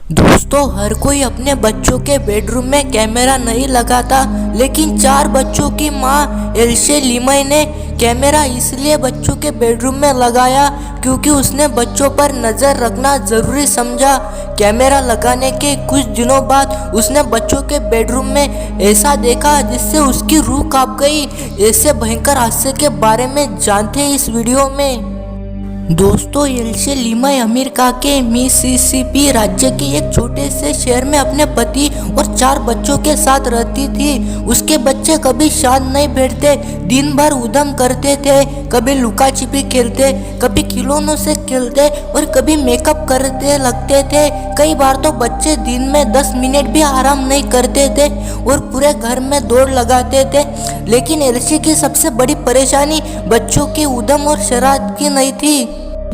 दोस्तों, हर कोई अपने बच्चों के बेडरूम में कैमरा नहीं लगाता, लेकिन 4 बच्चों की मां एल्शे लिमय ने कैमरा इसलिए बच्चों के बेडरूम में लगाया क्योंकि उसने बच्चों पर नज़र रखना ज़रूरी समझा। कैमरा लगाने के कुछ दिनों बाद उसने बच्चों के बेडरूम में ऐसा देखा जिससे उसकी रूह कांप गई। ऐसे भयंकर हादसे के बारे में जानते हैं इस वीडियो में। दोस्तों, एल्शे लिमय अमेरिका के मिसिसिपी राज्य के एक छोटे से शहर में अपने पति और 4 बच्चों के साथ रहती थी। उसके बच्चे कभी शांत नहीं बैठते, दिन भर उधम करते थे, कभी लुका छिपी खेलते, कभी खिलौनों से खेलते और कभी मेकअप करते लगते थे। कई बार तो बच्चे दिन में 10 मिनट भी आराम नहीं करते थे और पूरे घर में दौड़ लगाते थे। लेकिन एल्शे की सबसे बड़ी परेशानी बच्चों की उधम और शरारत की नहीं थी।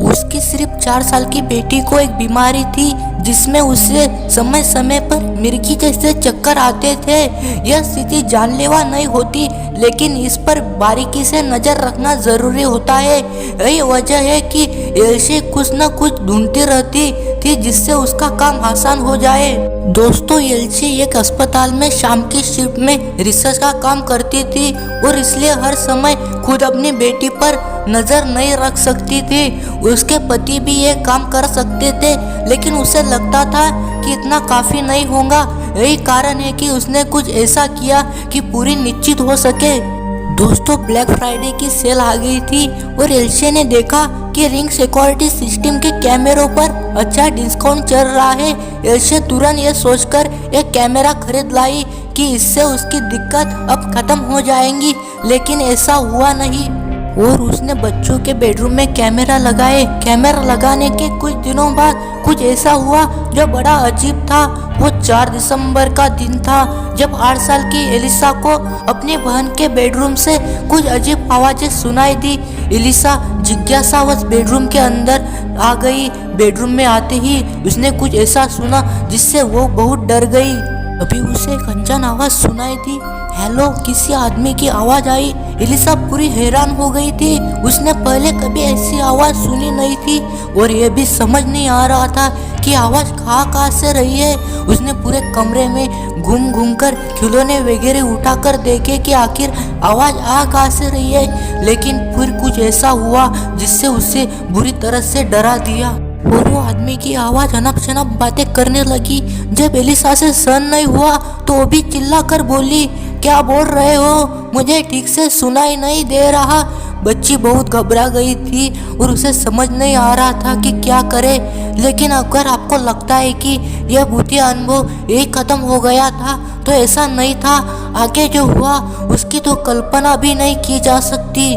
उसकी सिर्फ 4 साल की बेटी को एक बीमारी थी जिसमें उसे समय समय पर मिर्गी जैसे चक्कर आते थे। यह स्थिति जानलेवा नहीं होती, लेकिन इस पर बारीकी से नजर रखना जरूरी होता है। यही वजह है कि एल्शे कुछ न कुछ ढूंढती रहती थी जिससे उसका काम आसान हो जाए। दोस्तों, एल्शे एक अस्पताल में शाम की शिफ्ट में रिसर्च का काम करती थी और इसलिए हर समय खुद अपनी बेटी पर नजर नहीं रख सकती थी। उसके पति भी ये काम कर सकते थे, लेकिन उसे लगता था कि इतना काफी नहीं होगा। यही कारण है कि उसने कुछ ऐसा किया कि पूरी निश्चित हो सके। दोस्तों, ब्लैक फ्राइडे की सेल आ गई थी और एल्शे ने देखा कि रिंग सिक्योरिटी सिस्टम के कैमरों पर अच्छा डिस्काउंट चल रहा है। एल्शे तुरंत ये सोचकर एक कैमरा खरीद लाई कि इससे उसकी दिक्कत अब खत्म हो जाएंगी, लेकिन ऐसा हुआ नहीं और उसने बच्चों के बेडरूम में कैमरा लगाए। कैमरा लगाने के कुछ दिनों बाद कुछ ऐसा हुआ जो बड़ा अजीब था। वो 4 दिसंबर का दिन था जब 8 साल की एलिसा को अपनी बहन के बेडरूम से कुछ अजीब आवाजें सुनाई दी। एलिसा जिज्ञासावश बेडरूम के अंदर आ गई। बेडरूम में आते ही उसने कुछ ऐसा सुना जिससे वो बहुत डर गई। अभी उसे एक अनजान आवाज सुनाई दी। हेलो, किसी आदमी की आवाज आई। एलिसा पूरी हैरान हो गई थी। उसने पहले कभी ऐसी आवाज सुनी नहीं थी और यह भी समझ नहीं आ रहा था कि आवाज कहाँ से रही है। उसने पूरे कमरे में घूम घूम कर खिलौने वगैरह उठाकर देखे कि आखिर आवाज आ कहाँ से रही है, लेकिन फिर कुछ ऐसा हुआ जिससे उसे बुरी तरह से डरा दिया और वो आदमी की आवाज अनप शनप बातें करने लगी। जब एलिसा से सहन नहीं हुआ तो वो भी चिल्ला कर बोली, क्या बोल रहे हो? मुझे ठीक से सुनाई नहीं दे रहा। बच्ची बहुत घबरा गई थी और उसे समझ नहीं आ रहा था कि क्या करे। लेकिन अगर आपको लगता है कि यह भूतिया अनुभव एक खत्म हो गया था, तो ऐसा नहीं था। आगे जो हुआ उसकी तो कल्पना भी नहीं की जा सकती।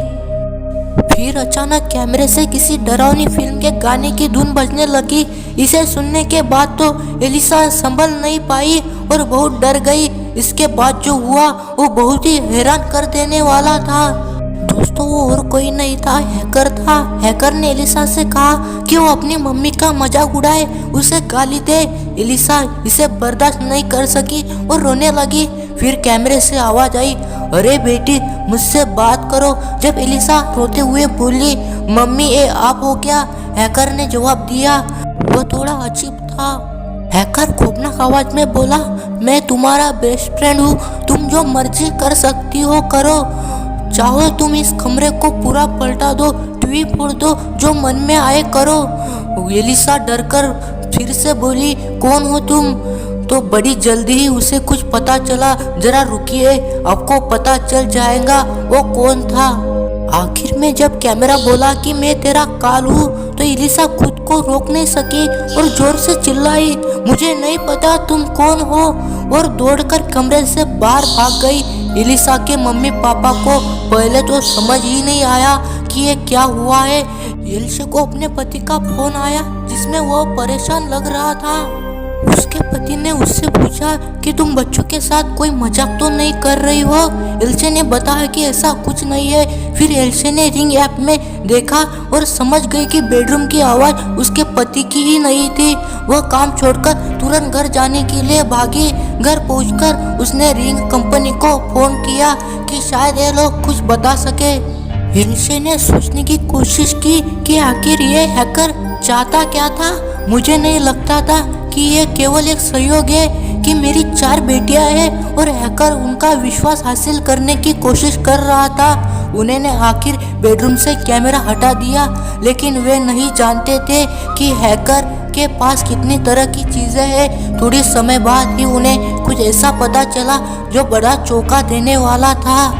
फिर अचानक कैमरे से किसी डरावनी फिल्म के गाने की धुन बजने लगी। इसे सुनने के बाद तो एलिसा संभल नहीं पाई और बहुत डर गई। इसके बाद जो हुआ वो बहुत ही हैरान कर देने वाला था। दोस्तों, वो और कोई नहीं था, हैकर था। हैकर ने एलिसा से कहा कि वो अपनी मम्मी का मजाक उड़ाए, उसे गाली दे। एलिसा इसे बर्दाश्त नहीं कर सकी और रोने लगी। फिर कैमरे से आवाज आई, अरे बेटी, मुझसे बात करो। जब एलिसा रोते हुए बोली, मम्मी ये आप हो क्या? हैकर ने जवाब दिया। वो थोड़ा अजीब था। हैकर खौफनाक आवाज में बोला, मैं तुम्हारा बेस्ट फ्रेंड हूँ, तुम जो मर्जी कर सकती हो करो। चाहो तुम इस कमरे को पूरा पलटा दो, टीवी फोड़ दो, जो मन में आए करो। एलिसा डरकर फिर से बोली, कौन हो तुम? तो बड़ी जल्दी ही उसे कुछ पता चला। जरा रुकिए, आपको पता चल जाएगा वो कौन था। आखिर में जब कैमरा बोला कि मैं तेरा काल हूँ, तो एलिसा खुद को रोक नहीं सकी और जोर से चिल्लाई, मुझे नहीं पता तुम कौन हो, और दौड़कर कमरे से बाहर भाग गई। एलिसा के मम्मी पापा को पहले तो समझ ही नहीं आया कि ये क्या हुआ है। एलिसा को अपने पति का फोन आया जिसमें वो परेशान लग रहा था। उसके पति ने उससे पूछा कि तुम बच्चों के साथ कोई मजाक तो नहीं कर रही हो? एल्शे ने बताया कि ऐसा कुछ नहीं है। फिर एल्शे ने रिंग ऐप में देखा और समझ गई कि बेडरूम की आवाज उसके पति की ही नहीं थी। वह काम छोड़कर तुरंत घर जाने के लिए भागी। घर पहुंचकर उसने रिंग कंपनी को फोन किया कि शायद ये लोग कुछ बता सके। एल्शे ने सोचने की कोशिश की कि आखिर ये हैकर चाहता क्या था। मुझे नहीं लगता था कि ये केवल एक सहयोग है कि मेरी 4 बेटियां हैं और हैकर उनका विश्वास हासिल करने की कोशिश कर रहा था। उन्होंने आखिर बेडरूम से कैमरा हटा दिया, लेकिन वे नहीं जानते थे कि हैकर के पास कितनी तरह की चीजें हैं। थोड़ी समय बाद ही उन्हें कुछ ऐसा पता चला जो बड़ा चौंका देने वाला था।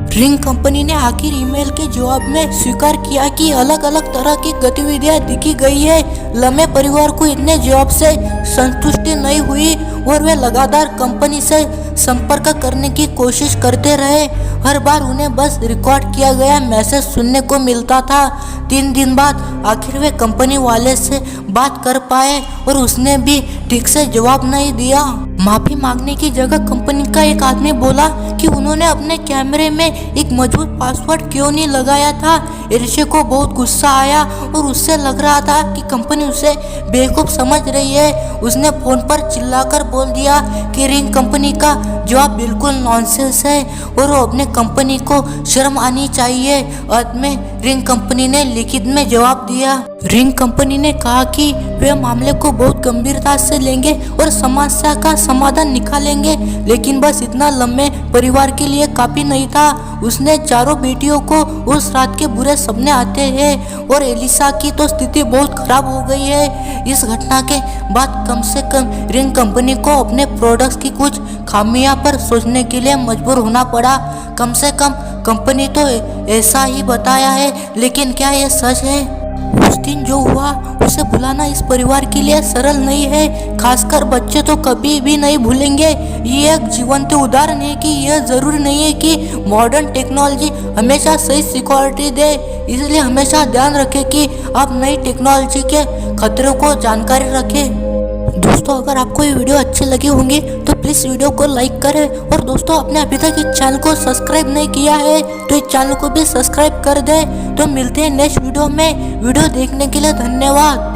रिंग कंपनी ने आखिर ईमेल के जवाब में स्वीकार किया कि अलग अलग तरह की गतिविधियां दिखी गई है। लम्हे परिवार को इतने जवाब से संतुष्टि नहीं हुई और वे लगातार कंपनी से संपर्क करने की कोशिश करते रहे। हर बार उन्हें बस रिकॉर्ड किया गया मैसेज सुनने को मिलता था। 3 दिन बाद आखिर वे कंपनी वाले से बात कर पाए और उसने भी ठीक से जवाब नहीं दिया। माफी मांगने की जगह कंपनी का एक आदमी बोला कि उन्होंने अपने कैमरे में एक मजबूत पासवर्ड क्यों नहीं लगाया था। एल्शे को बहुत गुस्सा आया और उससे लग रहा था कि कंपनी उसे बेवकूफ समझ रही है। उसने फोन पर चिल्लाकर बोल दिया कि रिंग कंपनी का जवाब बिल्कुल नॉनसेंस है और वो अपने कंपनी को शर्म आनी चाहिए। अंत में रिंग कंपनी ने लिखित में जवाब दिया। रिंग कंपनी ने कहा कि वे मामले को बहुत गंभीरता से लेंगे और समस्या का समाधान निकालेंगे, लेकिन बस इतना लम्बे परिवार के लिए काफी नहीं था। उसने चारों बेटियों को उस रात के बुरे सपने आते हैं और एलिसा की तो स्थिति बहुत खराब हो गई है। इस घटना के बाद कम से कम रिंग कंपनी को अपने प्रोडक्ट्स की कुछ खामियां पर सोचने के लिए मजबूर होना पड़ा। कम से कम कंपनी तो ऐसा ही बताया है, लेकिन क्या यह सच है? उस दिन जो हुआ उसे भुलाना इस परिवार के लिए सरल नहीं है, खासकर बच्चे तो कभी भी नहीं भूलेंगे। ये एक जीवंत उदाहरण है कि यह जरूरी नहीं है कि मॉडर्न टेक्नोलॉजी हमेशा सही सिक्योरिटी दे। इसलिए हमेशा ध्यान रखें कि आप नई टेक्नोलॉजी के खतरों को जानकारी रखें। दोस्तों, अगर आपको ये वीडियो अच्छी लगी होंगी तो प्लीज़ वीडियो को लाइक करें, और दोस्तों आपने अभी तक इस चैनल को सब्सक्राइब नहीं किया है तो इस चैनल को भी सब्सक्राइब कर दें। तो मिलते हैं नेक्स्ट वीडियो में। वीडियो देखने के लिए धन्यवाद।